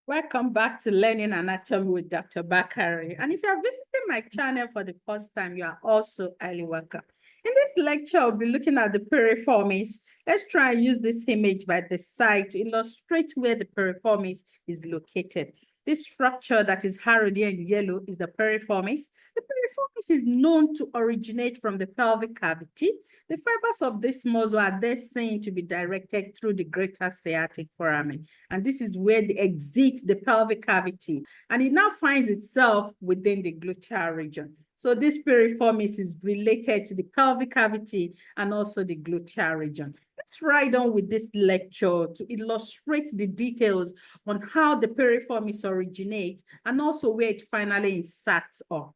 Welcome back to Learning Anatomy with Dr. Bakari. And if you are visiting my channel for the first time, you are also highly welcome. In this lecture, I'll be looking at the piriformis. Let's try and use this image by the side to illustrate where the piriformis is located. This structure that is harrowed here in yellow is the piriformis. The piriformis is known to originate from the pelvic cavity. The fibers of this muscle are then seen to be directed through the greater sciatic foramen. And this is where they exit the pelvic cavity. And it now finds itself within the gluteal region. So this piriformis is related to the pelvic cavity and also the gluteal region. Let's ride on with this lecture to illustrate the details on how the piriformis originates and also where it finally inserts up.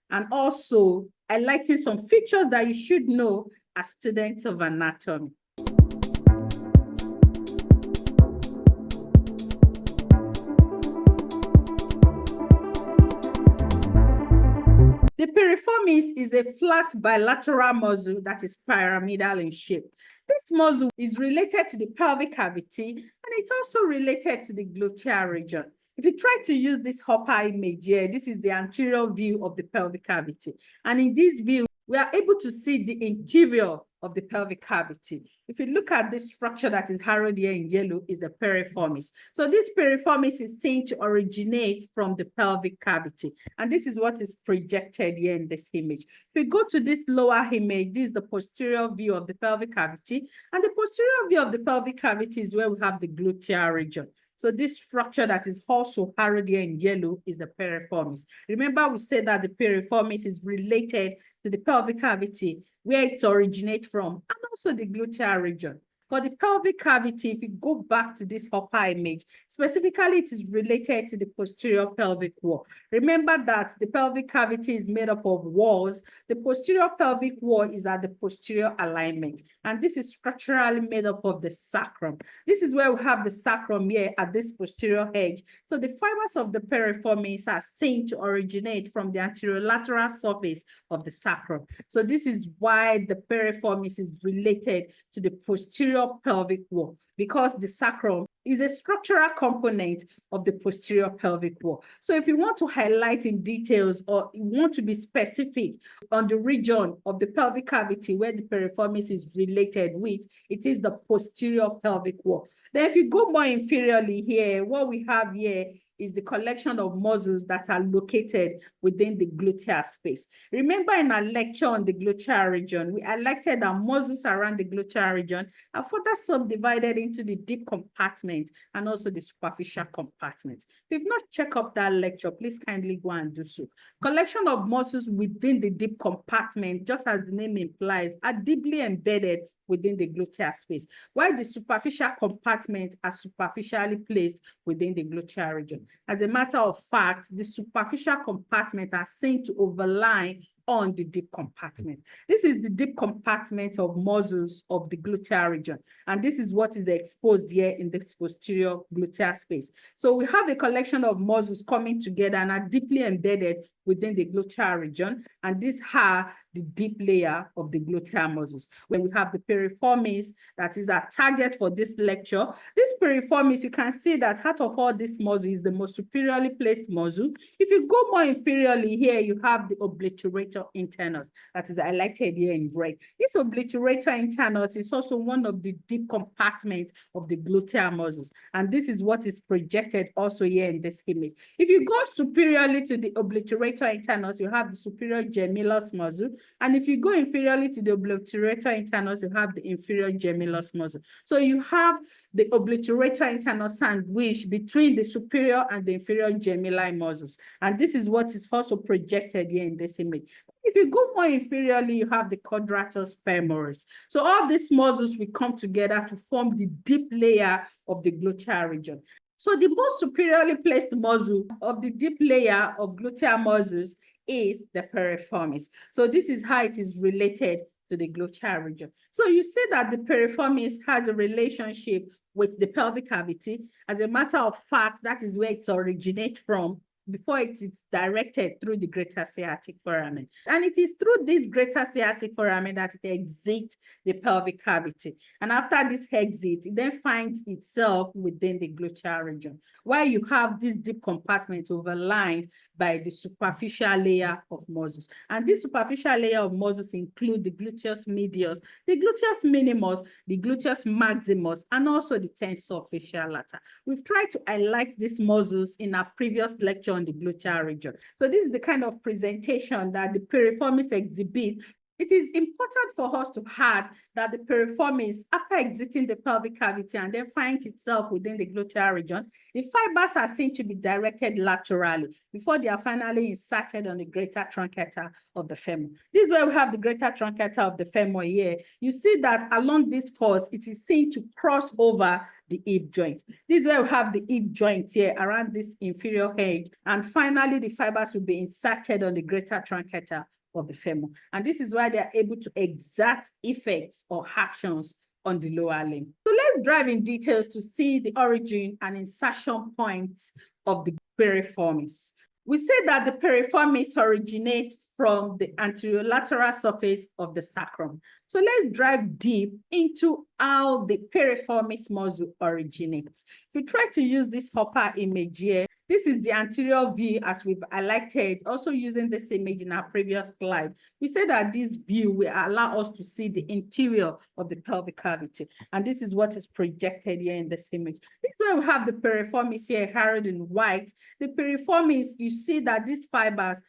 And also highlighting some features that you should know as students of anatomy. The piriformis is a flat bilateral muscle that is pyramidal in shape. This muscle is related to the pelvic cavity and it's also related to the gluteal region. If you try to use this upper image here, this is the anterior view of the pelvic cavity. And in this view, we are able to see the interior of the pelvic cavity. If you look at this structure that is harrowed here in yellow, is the piriformis. So this piriformis is seen to originate from the pelvic cavity. And this is what is projected here in this image. If we go to this lower image, this is the posterior view of the pelvic cavity. And the posterior view of the pelvic cavity is where we have the gluteal region. So this structure that is also harrowed here in yellow is the piriformis. Remember, we said that the piriformis is related to the pelvic cavity, where it originates from, and also the gluteal region. For the pelvic cavity, if you go back to this upper image, specifically it is related to the posterior pelvic wall. Remember that the pelvic cavity is made up of walls. The posterior pelvic wall is at the posterior alignment, and this is structurally made up of the sacrum. This is where we have the sacrum here at this posterior edge. So the fibers of the piriformis are seen to originate from the anterolateral surface of the sacrum. So this is why the piriformis is related to the posterior pelvic wall, because the sacrum is a structural component of the posterior pelvic wall. So if you want to highlight in details or you want to be specific on the region of the pelvic cavity where the piriformis is related with, it is the posterior pelvic wall. Then if you go more inferiorly here, what we have here is the collection of muscles that are located within the gluteal space. Remember in our lecture on the gluteal region, we highlighted that muscles around the gluteal region are further subdivided into the deep compartment and also the superficial compartment. If you've not checked up that lecture, please kindly go and do so. Collection of muscles within the deep compartment, just as the name implies, are deeply embedded within the gluteal space, while the superficial compartments are superficially placed within the gluteal region. As a matter of fact, the superficial compartments are seen to overlie on the deep compartment. This is the deep compartment of muscles of the gluteal region, and this is what is exposed here in the posterior gluteal space. So we have a collection of muscles coming together and are deeply embedded within the gluteal region, and these are the deep layer of the gluteal muscles. When we have the piriformis, that is our target for this lecture. This piriformis, you can see that out of all this muscle is the most superiorly placed muscle. If you go more inferiorly here, you have the obliterator internus, that is highlighted here in red. This obliterator internus is also one of the deep compartments of the gluteal muscles, and this is what is projected also here in this image. If you go superiorly to the obliterator internus, you have the superior gemellus muscle, and if you go inferiorly to the obliterator internus, you have the inferior gemellus muscle. So you have the obliterator internus sandwiched between the superior and the inferior gemelli muscles, and this is what is also projected here in this image. If you go more inferiorly, you have the quadratus femoris. So all these muscles will come together to form the deep layer of the gluteal region. So the most superiorly placed muscle of the deep layer of gluteal muscles is the piriformis. So this is how it is related to the gluteal region. So you see that the piriformis has a relationship with the pelvic cavity. As a matter of fact, that is where it originates from. before it is directed through the greater sciatic foramen. And it is through this greater sciatic foramen that it exits the pelvic cavity. And after this exit, it then finds itself within the gluteal region, where you have this deep compartment overlined by the superficial layer of muscles. And this superficial layer of muscles include the gluteus medius, the gluteus minimus, the gluteus maximus, and also the tensor fasciae lata. We've tried to highlight these muscles in our previous lecture on the gluteal region. So this is the kind of presentation that the piriformis exhibit. It is important for us to add that the piriformis, after exiting the pelvic cavity and then finds itself within the gluteal region, the fibers are seen to be directed laterally before they are finally inserted on the greater truncator of the femur. This is where we have the greater truncator of the femur here. You see that along this course, it is seen to cross over the hip joint. This is where we have the hip joint here around this inferior edge. And finally, the fibers will be inserted on the greater truncator of the femur. And this is why they are able to exert effects or actions on the lower limb. So let's drive in details to see the origin and insertion points of the piriformis. We say that the piriformis originates from the anterolateral surface of the sacrum. So let's drive deep into how the piriformis muscle originates. If we try to use this upper image here, this is the anterior view as we've highlighted, also using this image in our previous slide. We said that this view will allow us to see the interior of the pelvic cavity. And this is what is projected here in this image. This is where we have the piriformis here, highlighted in white. The piriformis, you see that these fibers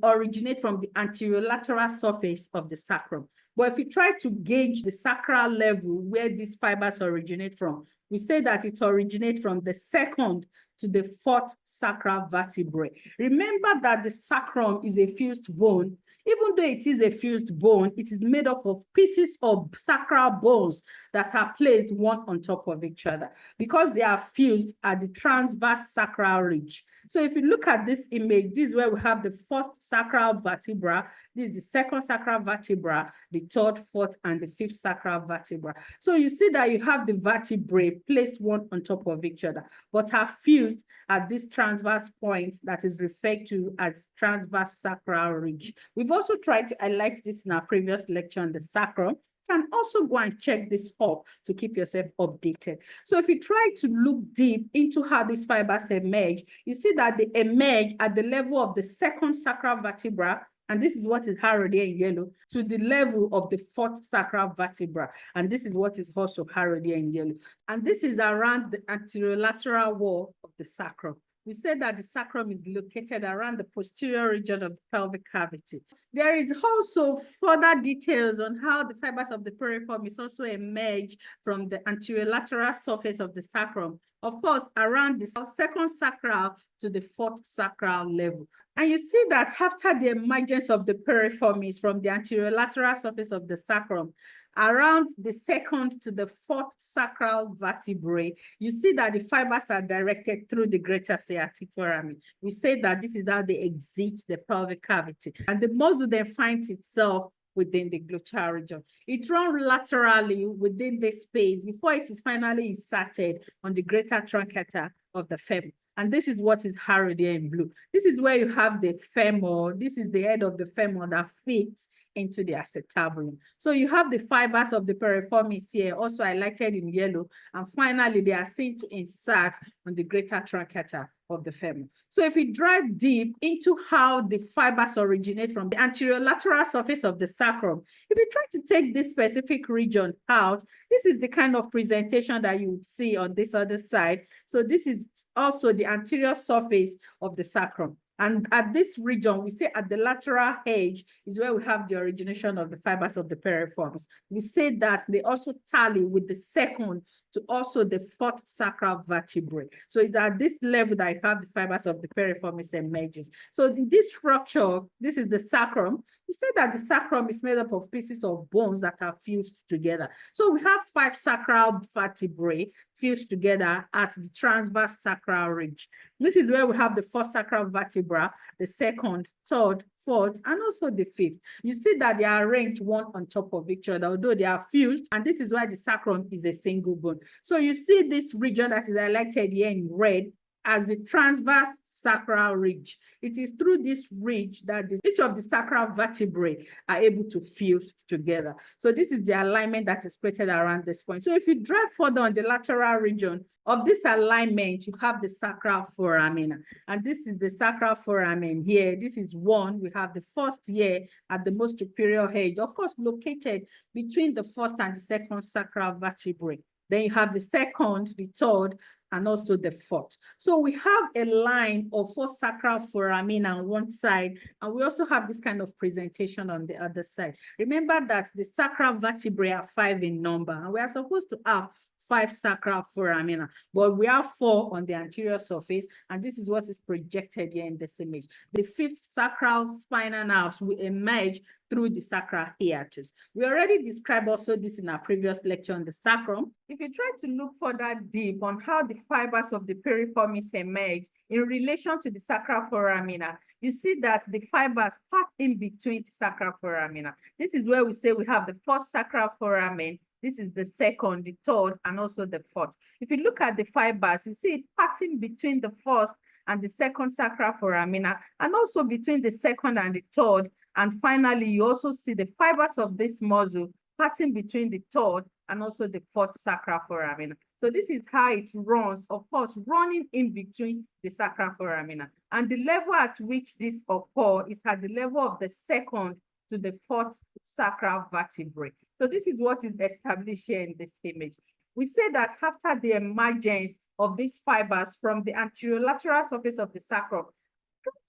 originate from the anterolateral surface of the sacrum. But if you try to gauge the sacral level where these fibers originate from, we say that it originates from the second to the fourth sacral vertebrae. Remember that the sacrum is a fused bone. Even though it is a fused bone, it is made up of pieces of sacral bones that are placed one on top of each other because they are fused at the transverse sacral ridge. So if you look at this image, this is where we have the first sacral vertebra, this is the second sacral vertebra, the third, fourth, and the fifth sacral vertebra. So you see that you have the vertebrae placed one on top of each other, but are fused at this transverse point that is referred to as transverse sacral ridge. We've also tried to highlight this in our previous lecture on the sacrum. And also go and check this up to keep yourself updated. So if you try to look deep into how these fibers emerge, you see that they emerge at the level of the second sacral vertebra, and this is what is highlighted in yellow, to the level of the fourth sacral vertebra. And this is what is also highlighted in yellow. And this is around the anterolateral wall of the sacrum. We said that the sacrum is located around the posterior region of the pelvic cavity. There is also further details on how the fibers of the piriformis also emerge from the anterolateral surface of the sacrum, of course, around the second sacral to the fourth sacral level. And you see that after the emergence of the piriformis from the anterolateral surface of the sacrum, around the second to the fourth sacral vertebrae, you see that the fibers are directed through the greater sciatic foramen. We say that this is how they exit the pelvic cavity. And the muscle then finds itself within the gluteal region. It runs laterally within this space before it is finally inserted on the greater truncator of the femur. And this is what is highlighted in blue. This is where you have the femur. This is the head of the femur that fits into the acetabulum. So you have the fibers of the piriformis here, also highlighted in yellow. And finally, they are seen to insert on the greater truncator of the femur. So if we drive deep into how the fibers originate from the anterolateral surface of the sacrum, if you try to take this specific region out, this is the kind of presentation that you would see on this other side. So this is also the anterior surface of the sacrum. And at this region, we say at the lateral edge is where we have the origination of the fibers of the piriformis. We say that they also tally with the second to also the fourth sacral vertebrae. So it's at this level that you have the fibers of the piriformis emerges. So this structure, this is the sacrum. We say that the sacrum is made up of pieces of bones that are fused together. So we have 5 sacral vertebrae fused together at the transverse sacral ridge. This is where we have the first sacral vertebra, the second, third, fourth, and also the fifth. You see that they are arranged one on top of each other, although they are fused, and this is why the sacrum is a single bone. So you see this region that is highlighted here in red as the transverse sacral ridge. It is through this ridge that each of the sacral vertebrae are able to fuse together. So this is the alignment that is created around this point. So if you drive further on the lateral region of this alignment, you have the sacral foramen. And this is the sacral foramen here. This is one. We have the first here at the most superior edge, of course, located between the first and the second sacral vertebrae. Then you have the second, the third, and also the fourth. So we have a line of 4 sacral foramen on one side, and we also have this kind of presentation on the other side. Remember that the sacral vertebrae are 5 in number, and we are supposed to have 5 sacral foramina, but we have 4 on the anterior surface, and this is what is projected here in this image. The 5th sacral spinal nerves will emerge through the sacral hiatus. We already described also this in our previous lecture on the sacrum. If you try to look further deep on how the fibers of the piriformis emerge in relation to the sacral foramina, you see that the fibers pass in between the sacral foramina. This is where we say we have the first sacral foramen. This is the second, the third, and also the fourth. If you look at the fibers, you see it passing between the first and the second sacral foramina, and also between the second and the third. And finally, you also see the fibers of this muscle passing between the third and also the fourth sacral foramina. So this is how it runs, of course, running in between the sacral foramina. And the level at which this occurs is at the level of the second to the fourth sacral vertebrae. So this is what is established here in this image. We say that after the emergence of these fibers from the anterolateral surface of the sacrum,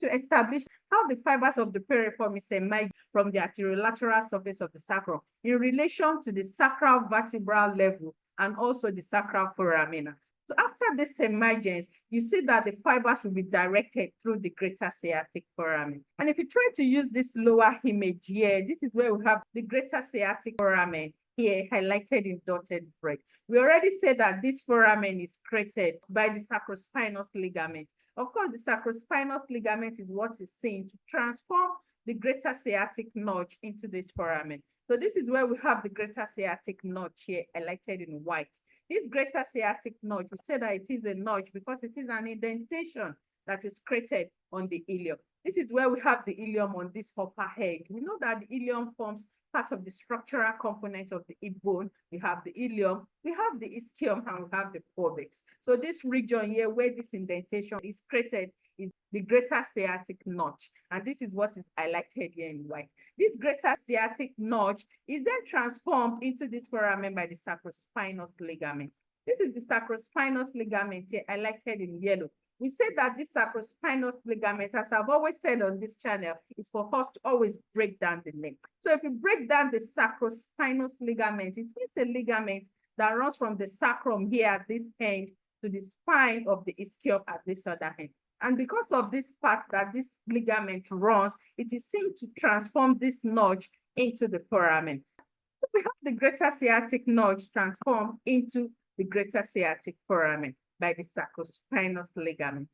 to establish how the fibers of the piriformis emerge from the anterolateral surface of the sacrum in relation to the sacral vertebral level and also the sacral foramina. So after this emergence, you see that the fibers will be directed through the greater sciatic foramen. And if you try to use this lower image here, this is where we have the greater sciatic foramen here highlighted in dotted red. We already said that this foramen is created by the sacrospinous ligament. Of course, the sacrospinous ligament is what is seen to transform the greater sciatic notch into this foramen. So this is where we have the greater sciatic notch here highlighted in white. This greater sciatic notch, we say that it is a notch because it is an indentation that is created on the ilium. This is where we have the ilium on this upper edge. We know that the ilium forms part of the structural component of the hip bone. We have the ilium, we have the ischium, and we have the pubic. So this region here where this indentation is created is the greater sciatic notch. And this is what is highlighted here in white. This greater sciatic notch is then transformed into this foramen by the sacrospinous ligament. This is the sacrospinous ligament here highlighted in yellow. We say that this sacrospinous ligament, as I've always said on this channel, is for us to always break down the neck. So if you break down the sacrospinous ligament, it means a ligament that runs from the sacrum here at this end to the spine of the ischium at this other end. And because of this part that this ligament runs, it is seen to transform this notch into the foramen. So we have the greater sciatic notch transformed into the greater sciatic foramen by the sacrospinous ligament.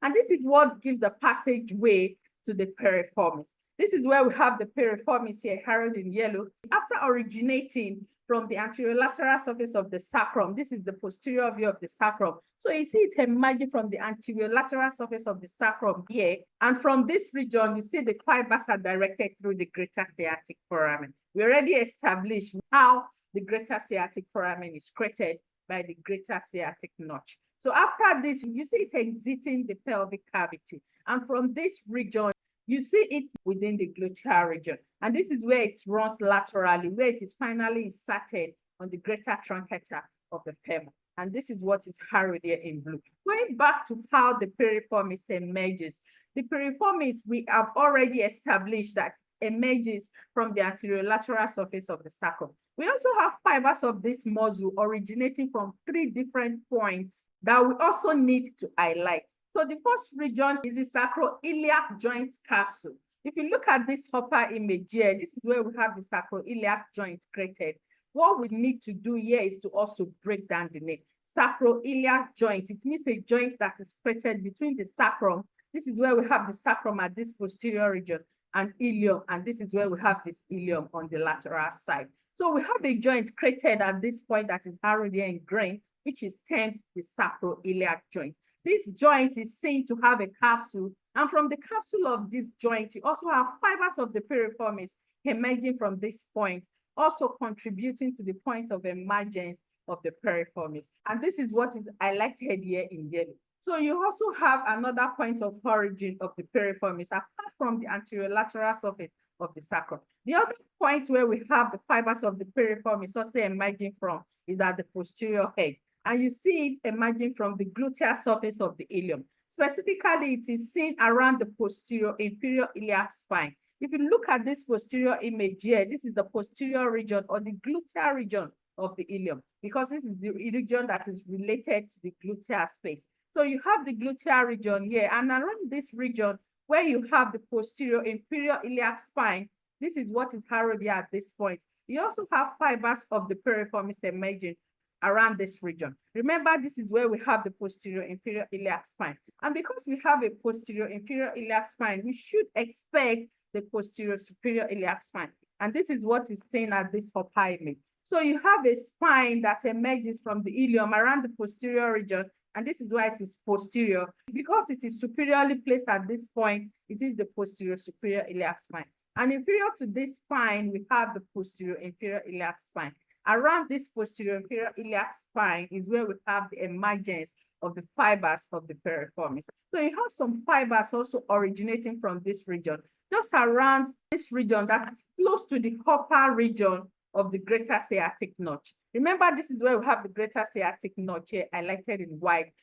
And this is what gives the passageway to the piriformis. This is where we have the piriformis here, heralded in yellow. After originating from the anterolateral surface of the sacrum, this is the posterior view of the sacrum. So you see it emerging from the anterolateral surface of the sacrum here. And from this region, you see the fibers are directed through the greater sciatic foramen. We already established how the greater sciatic foramen is created by the greater sciatic notch. So after this, you see it exiting the pelvic cavity. And from this region, you see it within the gluteal region. And this is where it runs laterally, where it is finally inserted on the greater truncator of the femur. And this is what is harrowed here in blue. Going back to how the piriformis emerges. The piriformis, we have already established that it emerges from the anterolateral surface of the sacrum. We also have fibers of this muscle originating from 3 different points that we also need to highlight. So the first region is the sacroiliac joint capsule. If you look at this upper image here, this is where we have the sacroiliac joint created. What we need to do here is to also break down the neck. Sacroiliac joint, it means a joint that is created between the sacrum. This is where we have the sacrum at this posterior region and ilium, and this is where we have this ilium on the lateral side. So we have a joint created at this point that is already in green, which is termed the sacroiliac joint. This joint is seen to have a capsule, and from the capsule of this joint, you also have fibers of the piriformis emerging from this point, also contributing to the point of emergence of the piriformis. And this is what is highlighted here in yellow. So you also have another point of origin of the piriformis, apart from the anterolateral surface of the sacrum. The other point where we have the fibers of the piriformis also emerging from is at the posterior edge. And you see it emerging from the gluteal surface of the ilium. Specifically, it is seen around the posterior inferior iliac spine. If you look at this posterior image here, this is the posterior region or the gluteal region of the ilium, because this is the region that is related to the gluteal space. So you have the gluteal region here, and around this region where you have the posterior inferior iliac spine, this is what is harrowed here at this point. You also have fibers of the piriformis emerging around this region. Remember, this is where we have the posterior inferior iliac spine. And because we have a posterior inferior iliac spine, we should expect the posterior superior iliac spine. And this is what is seen at this upper image. So you have a spine that emerges from the ilium around the posterior region, and this is why it is posterior. Because it is superiorly placed at this point, it is the posterior superior iliac spine. And inferior to this spine, we have the posterior inferior iliac spine. Around this posterior inferior iliac spine is where we have the emergence of the fibers of the piriformis. So you have some fibers also originating from this region, just around this region that is close to the upper region of the greater sciatic notch. Remember, this is where we have the greater sciatic notch here highlighted in white.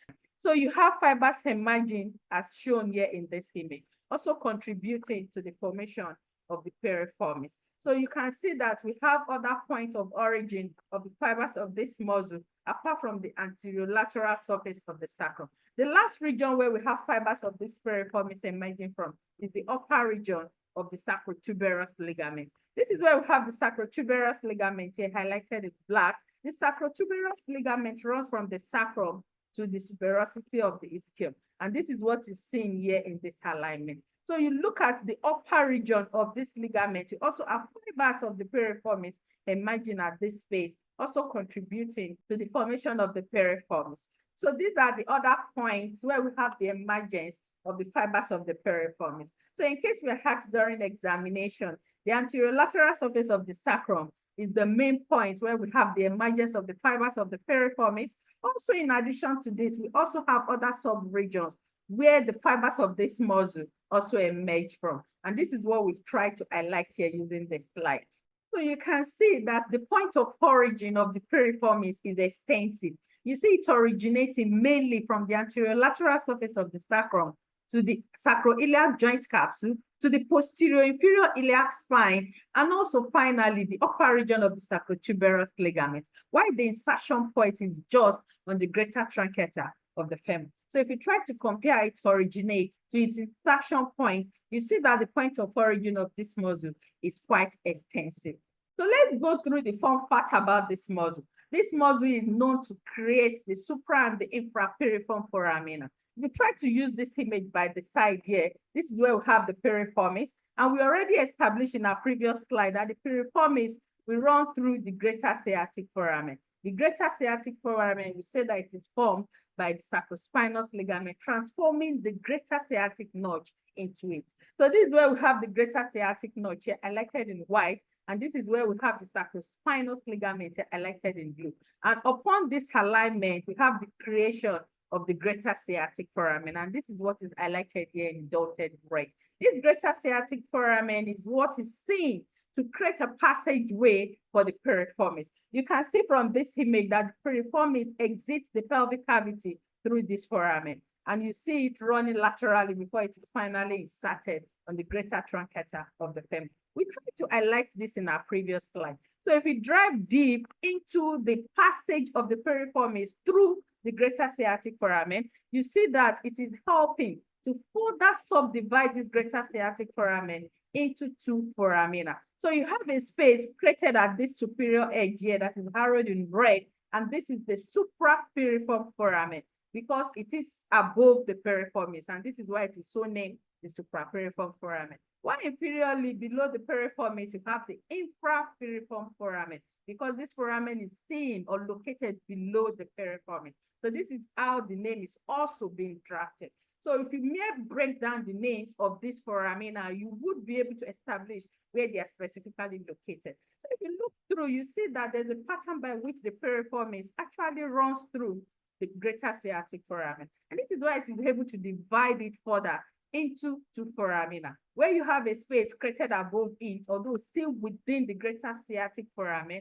So you have fibers emerging as shown here in this image, also contributing to the formation of the piriformis. So you can see that we have other points of origin of the fibers of this muscle, apart from the anterolateral surface of the sacrum. The last region where we have fibers of this piriformis emerging from is the upper region of the sacrotuberous ligament. This is where we have the sacrotuberous ligament here highlighted in black. The sacrotuberous ligament runs from the sacrum to the tuberosity of the ischium. And this is what is seen here in this alignment. So you look at the upper region of this ligament, you also have fibers of the piriformis emerging at this space, also contributing to the formation of the piriformis. So these are the other points where we have the emergence of the fibers of the piriformis. So in case we are asked during examination, the anterolateral surface of the sacrum is the main point where we have the emergence of the fibers of the piriformis. Also, in addition to this, we also have other sub-regions where the fibers of this muscle also emerge from. And this is what we've tried to highlight here using this slide. So you can see that the point of origin of the piriformis is extensive. You see it originating mainly from the anterolateral surface of the sacrum to the sacroiliac joint capsule, to the posterior inferior iliac spine, and also finally the upper region of the sacrotuberous ligament, while the insertion point is just on the greater truncator of the femur. So if you try to compare its originate to its insertion point, you see that the point of origin of this muscle is quite extensive. So let's go through the fun fact about this muscle. This muscle is known to create the supra and the infrapiriform foramina. If you try to use this image by the side here, this is where we have the piriformis. And we already established in our previous slide that the piriformis will run through the greater sciatic foramen. The greater sciatic foramen, we say that it is formed by the sacrospinous ligament, transforming the greater sciatic notch into it. So this is where we have the greater sciatic notch here highlighted in white, and this is where we have the sacrospinous ligament here highlighted in blue. And upon this alignment, we have the creation of the greater sciatic foramen, and this is what is highlighted here in dotted red. This greater sciatic foramen is what is seen to create a passageway for the piriformis. You can see from this image that the piriformis exits the pelvic cavity through this foramen, and you see it running laterally before it is finally inserted on the greater truncator of the femur. We tried to highlight this in our previous slide. So if we drive deep into the passage of the piriformis through the greater sciatic foramen, you see that it is helping to further subdivide this greater sciatic foramen into two foramina. So you have a space created at this superior edge here that is harrowed in red, and this is the suprapiriform foramen because it is above the piriformis, and this is why it is so named the suprapiriform foramen. While inferiorly below the piriformis, you have the infrapiriform foramen because this foramen is seen or located below the piriformis. So this is how the name is also being drafted. So if you may break down the names of these foramina, you would be able to establish where they are specifically located. So if you look through, you see that there's a pattern by which the piriformis actually runs through the greater sciatic foramen. And this is why it is able to divide it further into two foramina, where you have a space created above it, although still within the greater sciatic foramen,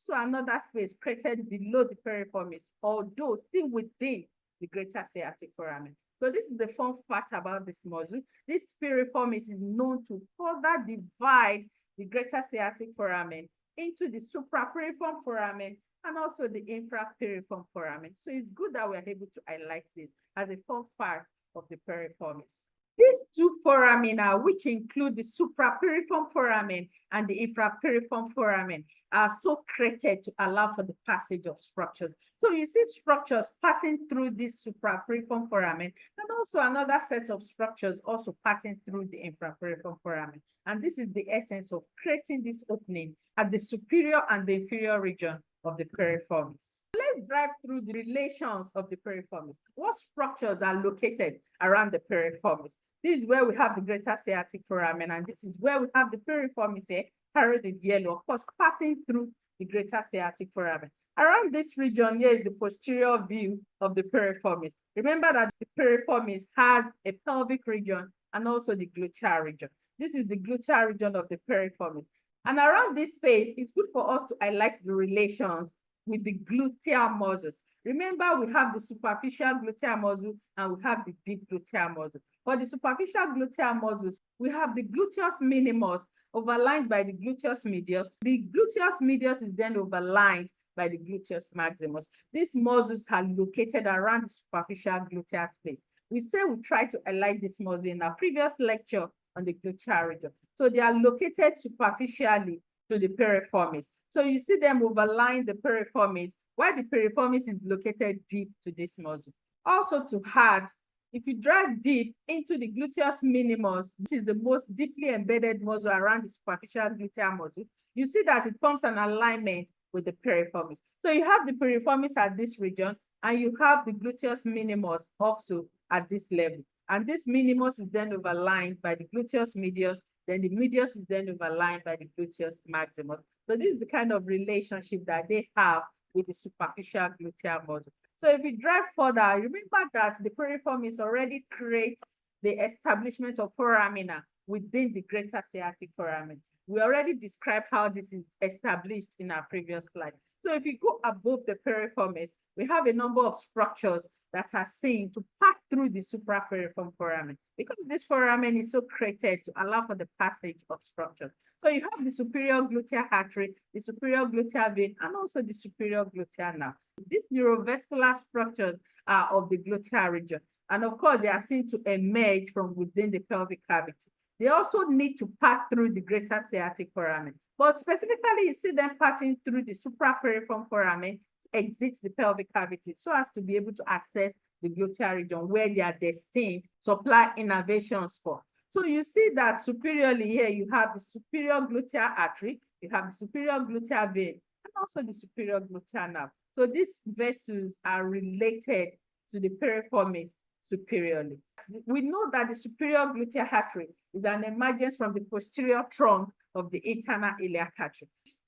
so another space created below the piriformis, although still within the greater sciatic foramen. So this is the fun fact about this muscle. This piriformis is known to further divide the greater sciatic foramen into the suprapiriform foramen and also the infrapiriform foramen. So it's good that we are able to highlight this as a fun fact of the piriformis. These two foramina, which include the suprapiriform foramen and the infrapiriform foramen, are so created to allow for the passage of structures. So you see structures passing through this suprapiriform foramen, and also another set of structures also passing through the infrapiriform foramen. And this is the essence of creating this opening at the superior and the inferior region of the piriformis. Let's drive through the relations of the piriformis. What structures are located around the piriformis? This is where we have the greater sciatic foramen, and this is where we have the piriformis here, carried in yellow, of course, passing through the greater sciatic foramen. Around this region here is the posterior view of the piriformis. Remember that the piriformis has a pelvic region and also the gluteal region. This is the gluteal region of the piriformis. And around this space, it's good for us to highlight the relations with the gluteal muscles. Remember, we have the superficial gluteal muscle and we have the deep gluteal muscle. For the superficial gluteal muscles, we have the gluteus minimus overlined by the gluteus medius. The gluteus medius is then overlined by the gluteus maximus. These muscles are located around the superficial gluteal space. We say we try to highlight this muscle in our previous lecture on the gluteal region. So they are located superficially to the piriformis. So you see them overlying the piriformis, while the piriformis is located deep to this muscle. Also to add, if you drive deep into the gluteus minimus, which is the most deeply embedded muscle around the superficial gluteal muscle, you see that it forms an alignment with the piriformis. So you have the piriformis at this region, and you have the gluteus minimus also at this level. And this minimus is then overlined by the gluteus medius, then the medius is then overlined by the gluteus maximus. So this is the kind of relationship that they have with the superficial gluteal muscle. So if we drive further, remember that the piriformis already creates the establishment of foramina within the greater sciatic foramen. We already described how this is established in our previous slide. So if you go above the piriformis, we have a number of structures that are seen to pass through the suprapiriform foramen, because this foramen is so created to allow for the passage of structures. So you have the superior gluteal artery, the superior gluteal vein, and also the superior gluteal nerve. These neurovascular structures are of the gluteal region. And of course, they are seen to emerge from within the pelvic cavity. They also need to pass through the greater sciatic foramen. But specifically, you see them passing through the suprapiriform foramen, exits the pelvic cavity so as to be able to access the gluteal region where they are destined to supply innervations for. So you see that superiorly here, you have the superior gluteal artery, you have the superior gluteal vein, and also the superior gluteal nerve. So these vessels are related to the piriformis superiorly. We know that the superior gluteal artery is an emergence from the posterior trunk of the internal iliac artery,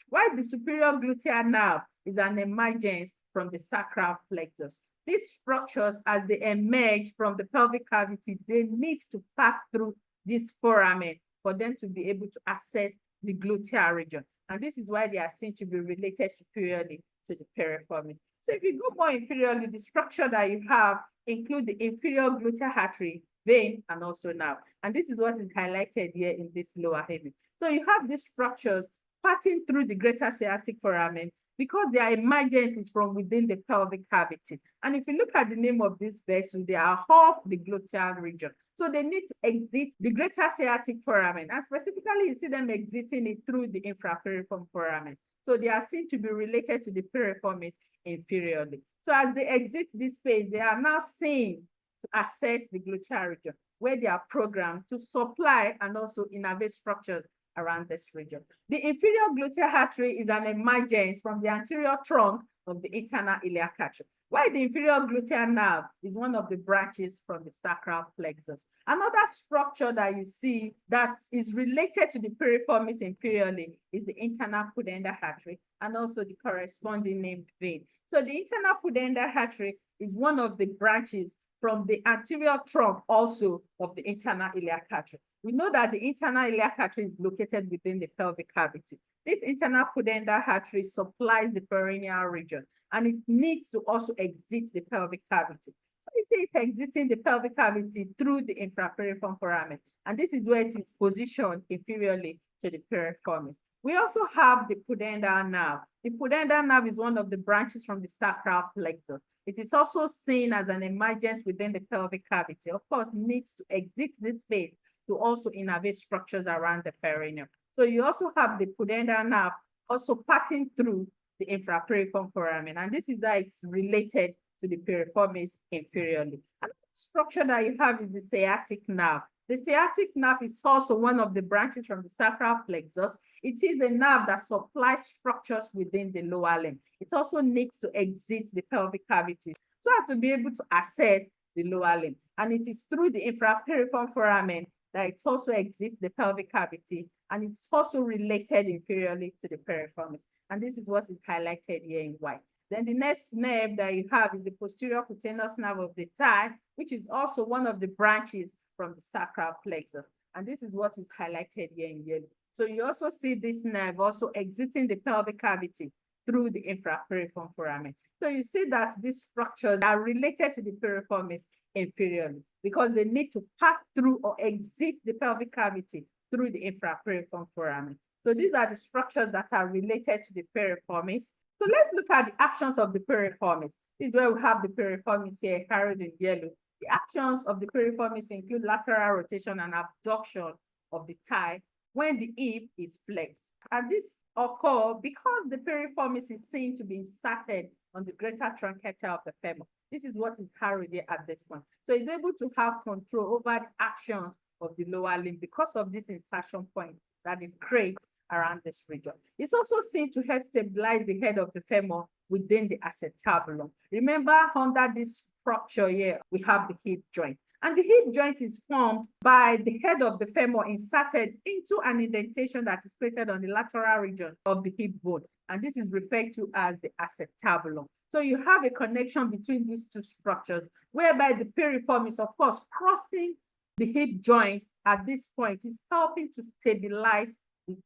while the superior gluteal nerve is an emergence from the sacral plexus. These structures, as they emerge from the pelvic cavity, they need to pass through this foramen for them to be able to access the gluteal region. And this is why they are seen to be related superiorly to the piriformis. So if you go more inferiorly, the structure that you have include the inferior gluteal artery, vein, and also nerve. And this is what is highlighted here in this lower image. So you have these structures passing through the greater sciatic foramen because their emergence is from within the pelvic cavity. And if you look at the name of this vessel, they are off the gluteal region. So they need to exit the greater sciatic foramen. And specifically, you see them exiting it through the infrapiriform foramen. So they are seen to be related to the piriformis inferiorly. So as they exit this space, they are now seen to access the gluteal region, where they are programmed to supply and also innervate structures around this region. The inferior gluteal artery is an emergence from the anterior trunk of the internal iliac artery. While the inferior gluteal nerve is one of the branches from the sacral plexus. Another structure that you see that is related to the piriformis inferiorly is the internal pudendal artery and also the corresponding named vein. So the internal pudendal artery is one of the branches from the anterior trunk also of the internal iliac artery. We know that the internal iliac artery is located within the pelvic cavity. This internal pudendal artery supplies the perineal region, and it needs to also exit the pelvic cavity. So you see it's exiting the pelvic cavity through the infrapiriform foramen, and this is where it is positioned inferiorly to the piriformis. We also have the pudendal nerve. The pudendal nerve is one of the branches from the sacral plexus. It is also seen as an emergence within the pelvic cavity. Of course, needs to exit this space to also innervate structures around the perineum. So you also have the pudendal nerve also passing through the infrapiriform foramen, and this is that it's related to the piriformis inferiorly. Another structure that you have is the sciatic nerve. The sciatic nerve is also one of the branches from the sacral plexus. It is a nerve that supplies structures within the lower limb. It also needs to exit the pelvic cavity so as to be able to access the lower limb. And it is through the infrapiriform foramen that it also exits the pelvic cavity, and it's also related inferiorly to the piriformis. And this is what is highlighted here in white. Then the next nerve that you have is the posterior cutaneous nerve of the thigh, which is also one of the branches from the sacral plexus. And this is what is highlighted here in yellow. So you also see this nerve also exiting the pelvic cavity through the infrapiriform foramen. So you see that these structures are related to the piriformis inferiorly because they need to pass through or exit the pelvic cavity through the infrapiriform foramen. So these are the structures that are related to the piriformis. So let's look at the actions of the piriformis. This is where we have the piriformis here, carried in yellow. The actions of the piriformis include lateral rotation and abduction of the thigh when the hip is flexed. And this occurs because the piriformis is seen to be inserted on the greater truncator of the femur. This is what is carried here at this point. So it's able to have control over the actions of the lower limb because of this insertion point that it creates around this region. It's also seen to help stabilize the head of the femur within the acetabulum. Remember, under this structure here, we have the hip joint. And the hip joint is formed by the head of the femur inserted into an indentation that is created on the lateral region of the hip bone. And this is referred to as the acetabulum. So you have a connection between these two structures, whereby the piriformis, of course, crossing the hip joint at this point is helping to stabilize the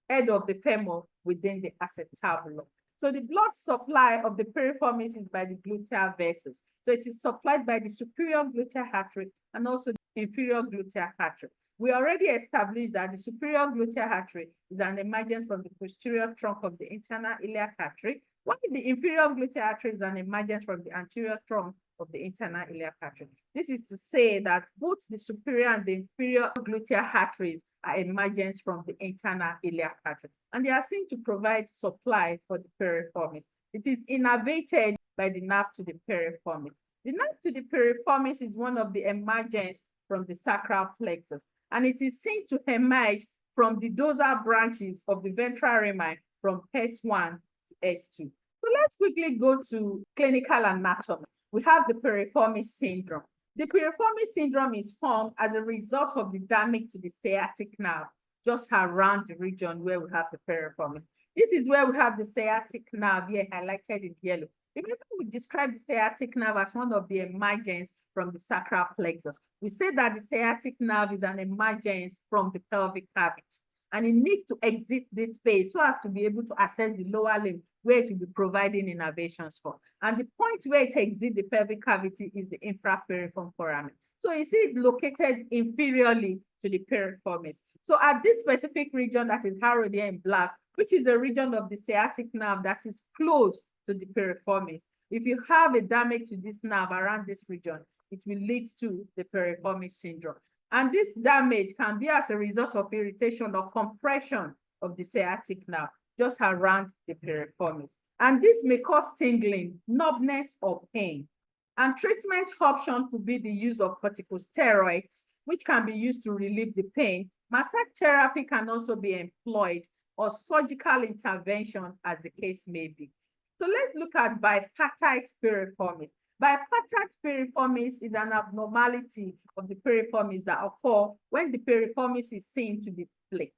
head of the femur within the acetabulum. So the blood supply of the piriformis is by the gluteal vessels. So it is supplied by the superior gluteal artery and also the inferior gluteal artery. We already established that the superior gluteal artery is an emergence from the posterior trunk of the internal iliac artery, while the inferior gluteal artery is an emergence from the anterior trunk of the internal iliac artery. This is to say that both the superior and the inferior gluteal arteries are emergence from the internal iliac artery, and they are seen to provide supply for the piriformis. It is innervated by the nerve to the piriformis. The nerve to the piriformis is one of the emergence from the sacral plexus, and it is seen to emerge from the dorsal branches of the ventral rami from S1 to S2. So let's quickly go to clinical anatomy. We have the piriformis syndrome. The piriformis syndrome is formed as a result of the damage to the sciatic nerve just around the region where we have the piriformis. This is where we have the sciatic nerve here highlighted in yellow. Remember, we described the sciatic nerve as one of the emergence from the sacral plexus. We said that the sciatic nerve is an emergence from the pelvic cavity, and it needs to exit this space so as to be able to access the lower limb where it will be providing innervations for. And the point where it exits the pelvic cavity is the infrapiriform foramen. So you see it located inferiorly to the piriformis. So at this specific region that is harrowed here in black, which is a region of the sciatic nerve that is close to the piriformis, if you have a damage to this nerve around this region, it will lead to the piriformis syndrome. And this damage can be as a result of irritation or compression of the sciatic nerve just around the piriformis. And this may cause tingling, numbness, or pain. And treatment option could be the use of corticosteroids, which can be used to relieve the pain. Massage therapy can also be employed, or surgical intervention as the case may be. So let's look at bipartite piriformis. Bipartite piriformis is an abnormality of the piriformis that occur when the piriformis is seen to be split.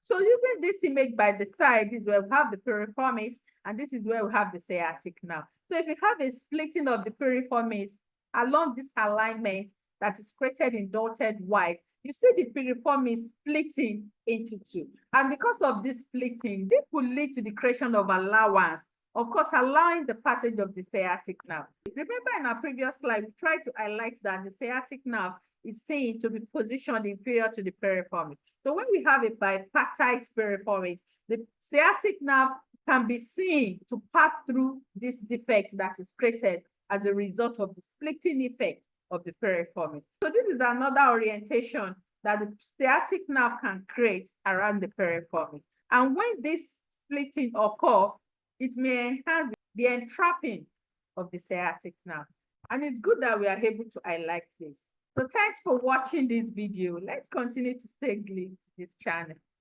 So using this image by the side, this is where we have the piriformis, and this is where we have the sciatic nerve. So if you have a splitting of the piriformis along this alignment that is created in dotted white, you see the piriformis splitting into two. And because of this splitting, this will lead to the creation of allowance, of course, allowing the passage of the sciatic nerve. Remember in our previous slide, we tried to highlight that the sciatic nerve is seen to be positioned inferior to the piriformis. So when we have a bipartite piriformis, the sciatic nerve can be seen to pass through this defect that is created as a result of the splitting effect of the piriformis. So this is another orientation that the sciatic nerve can create around the piriformis. And when this splitting occurs, it may enhance the entrapping of the sciatic nerve. And it's good that we are able to highlight this. So thanks for watching this video. Let's continue to stay glued to this channel.